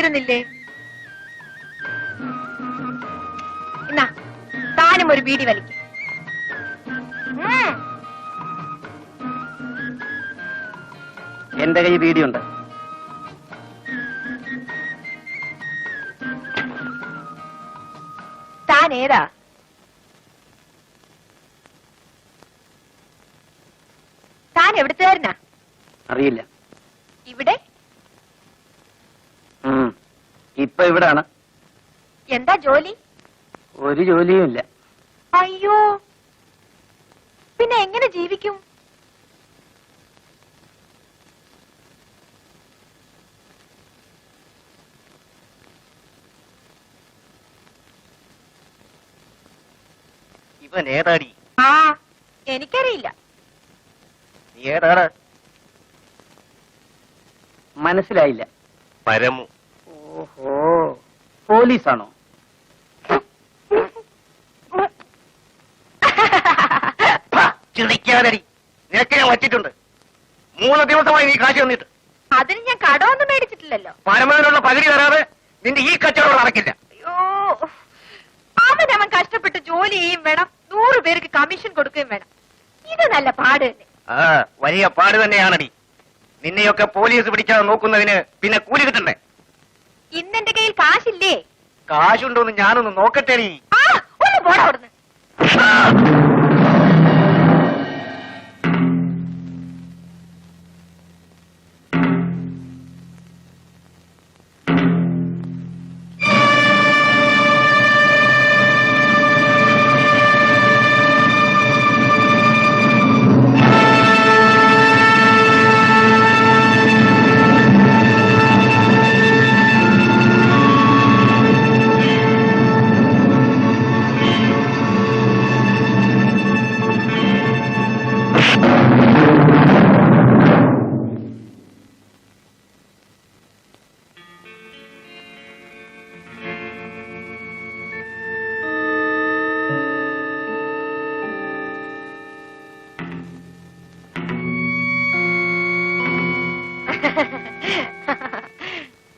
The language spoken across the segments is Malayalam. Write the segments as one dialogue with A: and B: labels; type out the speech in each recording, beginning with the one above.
A: മിണ്ടാതിരുന്നില്ലേ? എന്നാ താനും ഒരു ബീഡി വലിക്കും.
B: എന്റെ കൈ ബീഡിയുണ്ട്.
A: താൻ ഏതാ? താൻ എവിടുത്തുകാരനാ?
B: അറിയില്ല.
A: ഇവിടെ?
B: ഇപ്പൊ ഇവിടാണ്.
A: എന്താ ജോലി?
B: ഒരു ജോലിയും ഇല്ല.
A: അയ്യോ, പിന്നെ എങ്ങനെ ജീവിക്കും?
B: ഇവൻ ഏതാടി?
A: ആ, എനിക്കറിയില്ല.
B: നീ ഏതാണ്? മനസ്സിലായില്ല.
C: പരമു.
B: ഓഹോ, പോലീസാണോ?
C: ചിരിക്കാനടി, നിനക്ക് ഞാൻ വച്ചിട്ടുണ്ട്. 3 ദിവസമായി നീ കാശ് തന്നിട്ട്.
A: അതിന് ഞാൻ കടമൊന്നും മേടിച്ചിട്ടില്ലല്ലോ.
C: പരമതിനുള്ള പകുതി തരാതെ നിന്റെ ഈ കച്ചവടം നടക്കില്ല.
A: അയ്യോ, അവൻ കഷ്ടപ്പെട്ട് ജോലി ചെയ്യും വേണം, 100 പേർക്ക് കമ്മീഷൻ കൊടുക്കുകയും വേണം. ഇത് നല്ല പാട് തന്നെ.
C: ആ, വലിയ പാട് തന്നെയാണടി. നിന്നെയൊക്കെ പോലീസ് പിടിക്കാതെ നോക്കുന്നതിന് പിന്നെ കൂലി കിട്ടണ്ടേ?
A: ഇന്നെന്റെ കയ്യിൽ കാശില്ലേ?
C: കാശുണ്ടോന്ന് ഞാനൊന്ന് നോക്കട്ടെ. നീ
A: ഒന്ന് പോടാ അവിടുന്ന്.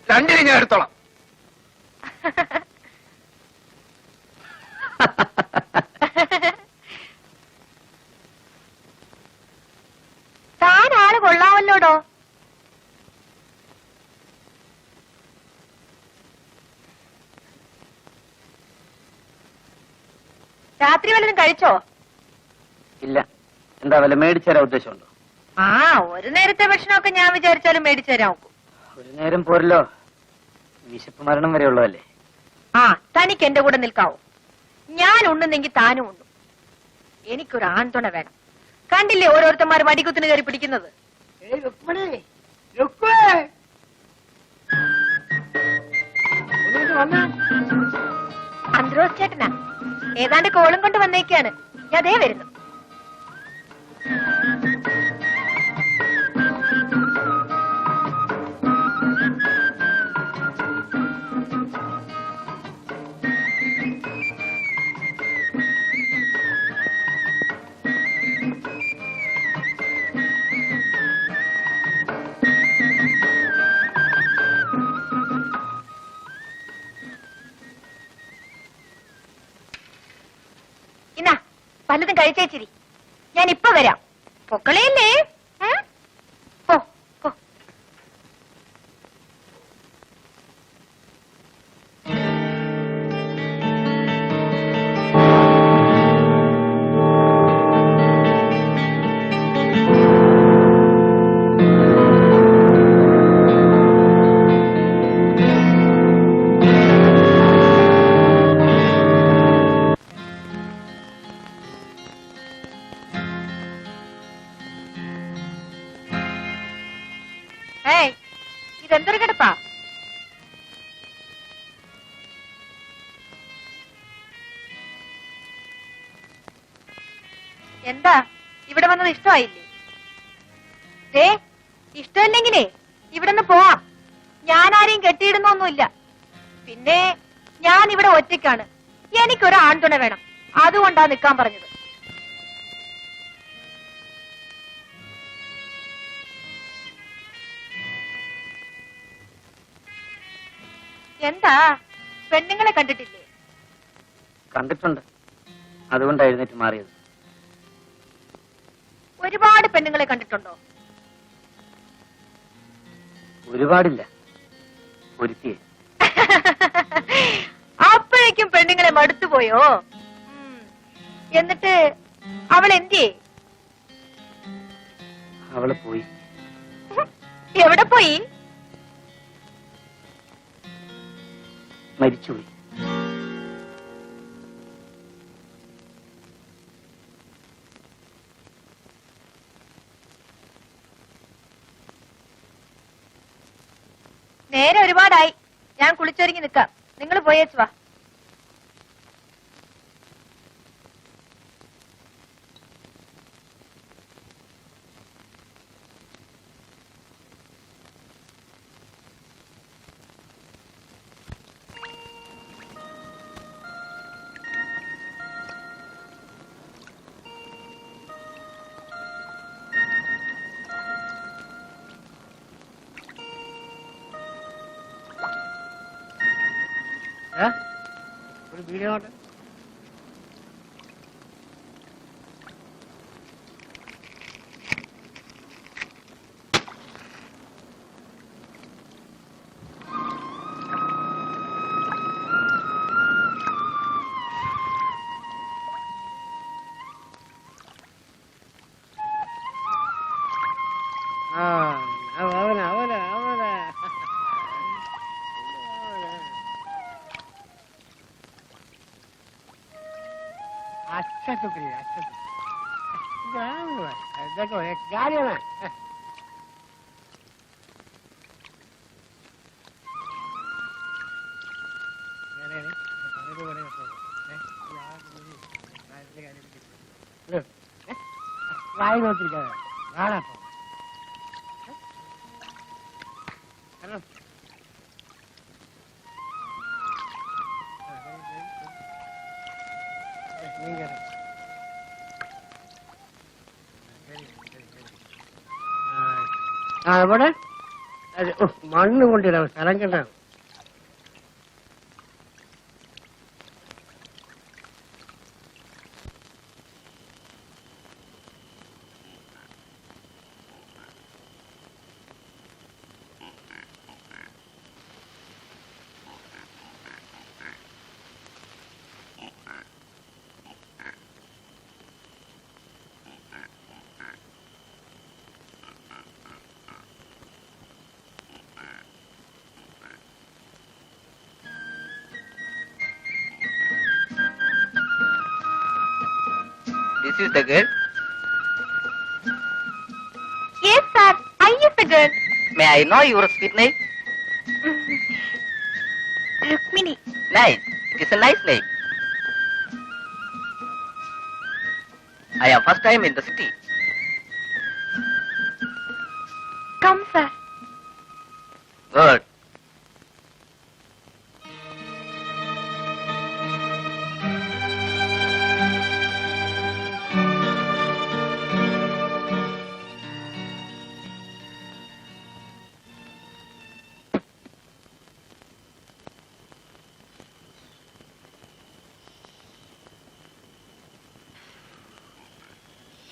C: രണ്ടിനെ ഞാൻ എടുത്തോളാം.
A: താൻ ആള് കൊള്ളാമല്ലോടോ. രാത്രി വല്ലതും കഴിച്ചോ?
B: ഇല്ല. എന്താ വല്ല മേടിച്ചു തരാൻ ഉദ്ദേശമുണ്ടോ?
A: ആ, ഒരു നേരത്തെ ഭക്ഷണമൊക്കെ ഞാൻ വിചാരിച്ചാലും മേടിച്ചു തരാൻ നോക്കും.
B: ഒരു നേരം പോരല്ലോ, വിശപ്പ് മരണം വരെ ഉള്ളതല്ലേ.
A: ആ, തനിക്ക് എന്റെ കൂടെ നിൽക്കാവോ? ഞാൻ ഉണ്ണുന്നെങ്കിൽ താനും ഉണ്ണു. എനിക്കൊരു ആൺതുണ വേണം. കണ്ടില്ലേ ഓരോരുത്തന്മാർ വടികുത്തിന് കയറി പിടിക്കുന്നത്? അന്ത്രോസ് ചേട്ടനാ, ഏതാണ്ട് കോളും കൊണ്ട് വന്നേക്കാണ്. ഞാൻ അതേ വരുന്നു. ഇന്നാ പലതും കഴിച്ചേച്ചിരി, ഞാൻ ഇപ്പൊ വരാം. പൊക്കളയല്ലേ? പോ പോ. ഇതെന്തൊരു കിടപ്പാ? എന്താ ഇവിടെ വന്നത് ഇഷ്ടമായില്ലേ? ഇഷ്ടമല്ലെങ്കിലേ ഇവിടെ നിന്ന് പോവാം. ഞാൻ ആരെയും കെട്ടിയിടുന്നൊന്നുമില്ല. പിന്നെ ഞാൻ ഇവിടെ ഒറ്റയ്ക്കാണ്. എനിക്കൊരു ആൺതുണ വേണം. അതുകൊണ്ടാ നിൽക്കാൻ പറഞ്ഞത്. എന്താ പെണ്ണുങ്ങളെ കണ്ടിട്ടില്ലേ?
B: കണ്ടിട്ടുണ്ട്, അതുകൊണ്ട് എഴുന്നേറ്റ് മാറിയത്.
A: ഒരുപാട് പെണ്ണുങ്ങളെ കണ്ടിട്ടുണ്ടോ?
B: ഒരുപാടില്ല, ഒരുത്തിയെ.
A: അപ്പോഴേക്കും പെണ്ണുങ്ങളെ മടുത്തുപോയോ? എന്നിട്ട് അവൾ എന്തിയേ?
B: അവള് പോയി.
A: എവിടെ പോയി?
B: മരിച്ചുപോയി.
A: നേരെ ഒരുപാടായി. ഞാൻ കുളിച്ചൊരുങ്ങി നിക്കാം. നിങ്ങൾ പോയേച്ചു വാ.
D: ഒരു വീഡിയോ अच्छा शुक्रिया, अच्छा शुक्रिया। देखो एक गाड़ी है ना, വായി നോക്കിയിരിക്കാതെ നാളാപ്പോ അവിടെ മണ്ണ് കൊണ്ടിടാം, സ്ഥലം കണ്ടാണ്.
C: This is the girl.
A: Yes, sir. I is the girl.
C: May I know your sweet name?
A: Rukmini.
C: Nice. It is a nice name. I am first time in the city.
A: Come, sir.
C: Good.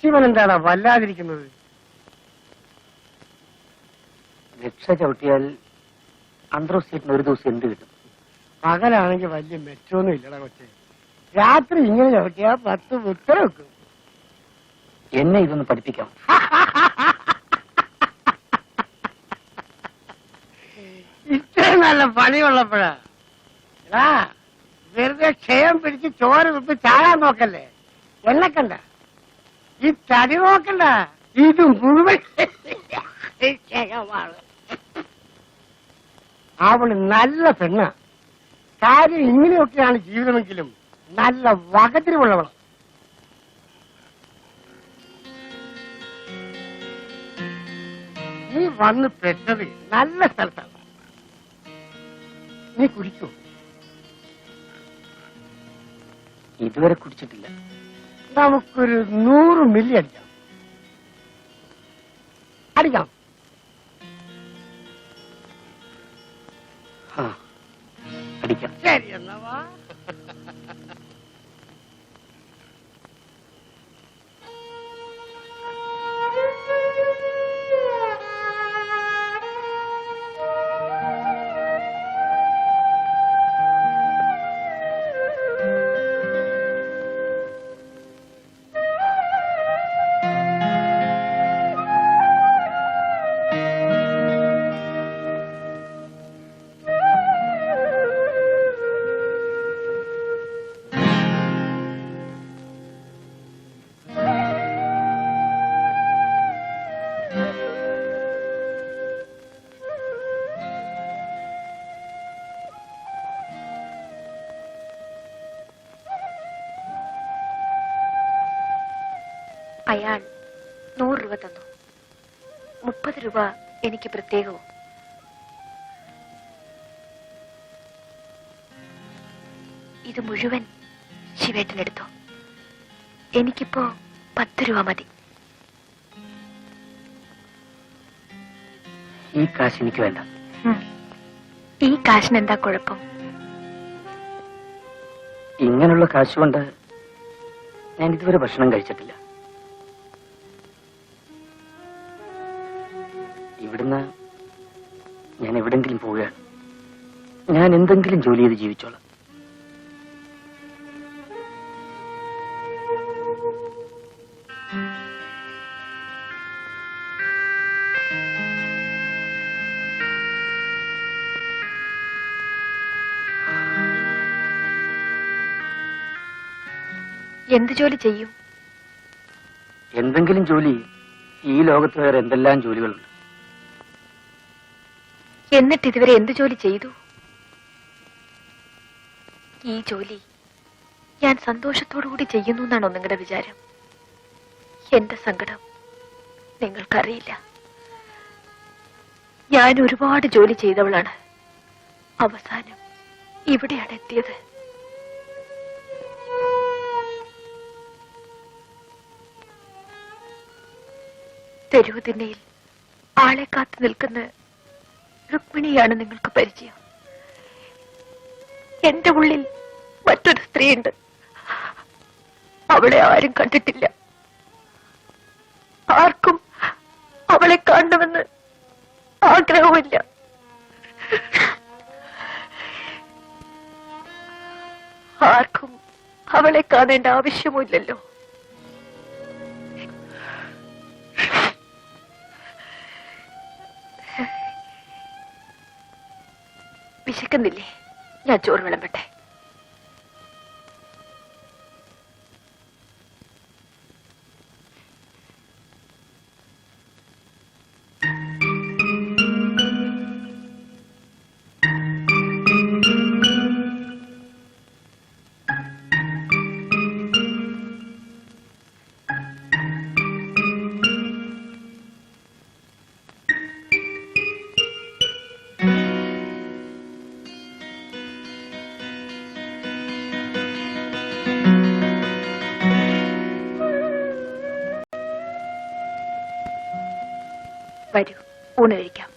D: Shivan എന്താണ് വല്ലാതിരിക്കുന്നത്?
B: രക്ഷ ചവിട്ടിയാൽ അന്തർസീറ്റിന് ഒരു ദിവസം എന്ത് കിട്ടും?
D: പകലാണെങ്കിൽ വലിയ മെച്ചൊന്നും ഇല്ലടാ കൊച്ചെ. രാത്രി ഇങ്ങനെ ചവിട്ടിയാ 10 ഉത്തര വെക്കും.
B: എന്നെ ഇതൊന്ന് പഠിപ്പിക്കാം.
D: ഇത്ര നല്ല പണിയുള്ളപ്പോഴാ വെറുതെ ക്ഷയം പിടിച്ച് ചോര വിപ്പ് ചാടാൻ നോക്കല്ലേ. എന്നെ കണ്ട ഈ തടി നോക്കണ്ട, ഇത് മുഴുവൻ ക്ഷയമാണ്. അവള് നല്ല പെണ്ണ. കാര്യം ഇങ്ങനെയൊക്കെയാണ് ജീവിതമെങ്കിലും നല്ല വകതിരിവുള്ളവളാണ്. നീ വന്ന് പെട്ടത് നല്ല സ്ഥലത്താണ്. നീ കുടിക്കൂ.
B: ഇതുവരെ കുടിച്ചിട്ടില്ല.
D: നമുക്കൊരു 100 മില്ലി അടിക്കാം. അടിക്കാം.
B: പിടിക്കാം.
D: ശരി എന്നാ വാ.
A: അയാൾ 100 രൂപ തന്നു. 30 രൂപ എനിക്ക് പ്രത്യേകവും. ഇത് മുഴുവൻ ശിവേട്ടനെടുത്തോ. എനിക്കിപ്പോ 10 രൂപ മതി.
B: ഈ കാശ് എനിക്ക് വേണ്ട.
A: ഈ കാശിന് എന്താ കുഴപ്പം?
B: ഇങ്ങനെയുള്ള കാശ് കൊണ്ട് ഞാൻ ഇതുവരെ ഭക്ഷണം കഴിച്ചിട്ടില്ല. ഇവിടുന്ന് ഞാൻ എവിടെങ്കിലും പോവുകയാണ്. ഞാൻ എന്തെങ്കിലും ജോലി ചെയ്ത് ജീവിച്ചോളാം.
A: എന്ത് ജോലി ചെയ്യും?
B: എന്തെങ്കിലും ജോലി. ഈ ലോകത്ത് വേറെ എന്തെല്ലാം ജോലികളുണ്ട്.
A: എന്നിട്ട് ഇതുവരെ എന്ത് ജോലി ചെയ്തു? ഈ ജോലി ഞാൻ സന്തോഷത്തോടുകൂടി ചെയ്യുന്നു എന്നാണോ നിങ്ങളുടെ വിചാരം? എന്റെ സങ്കടം നിങ്ങൾക്കറിയില്ല. ഞാൻ ഒരുപാട് ജോലി ചെയ്തവളാണ്. അവസാനം ഇവിടെയാണ് എത്തിയത്. തെരുവ് തിണ്ണയിൽ ആളെ കാത്തു നിൽക്കുന്ന രുക്മിണിയാണ് നിങ്ങൾക്ക് പരിചയം. എന്റെ ഉള്ളിൽ മറ്റൊരു സ്ത്രീയുണ്ട്. അവളെ ആരും കണ്ടിട്ടില്ല. ആർക്കും അവളെ കാണണമെന്ന് ആഗ്രഹമില്ല. ആർക്കും അവളെ കാണേണ്ട ആവശ്യമില്ലല്ലോ. വിശക്കുന്നില്ലേ? ഞാൻ ചോറ് വിളമ്പട്ടെ. വരൂ, ഊണ് കഴിക്കാം.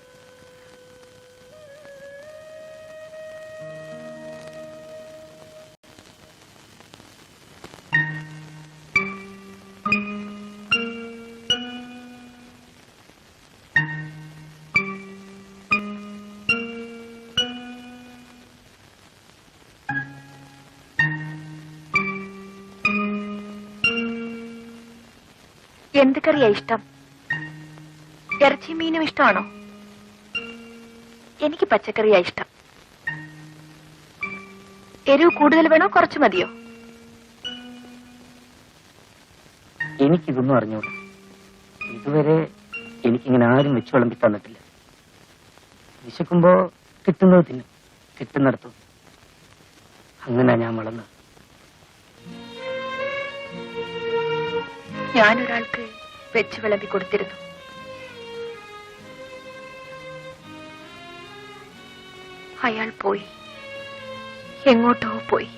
A: എന്ത് കറിയാ ഇഷ്ടം? ഇറച്ചി മീനും ഇഷ്ടമാണോ? എനിക്ക് പച്ചക്കറിയാ ഇഷ്ടം. എരിവ് കൂടുതൽ വേണോ കുറച്ച് മതിയോ?
B: എനിക്കിതൊന്നും അറിഞ്ഞൂടാ. ഇതുവരെ എനിക്കിങ്ങനെ ആരും വെച്ചു വിളമ്പി തന്നിട്ടില്ല. വിശക്കുമ്പോ കിട്ടുന്നത് തിന്നും, കിട്ടുന്നിടത്തു. അങ്ങനെ ഞാൻ വളർന്നത്.
A: ഞാനൊരാൾക്ക് വെച്ച് വിളമ്പി കൊടുത്തിരുന്നു. അയാൾ പോയി, എങ്ങോട്ടോ പോയി.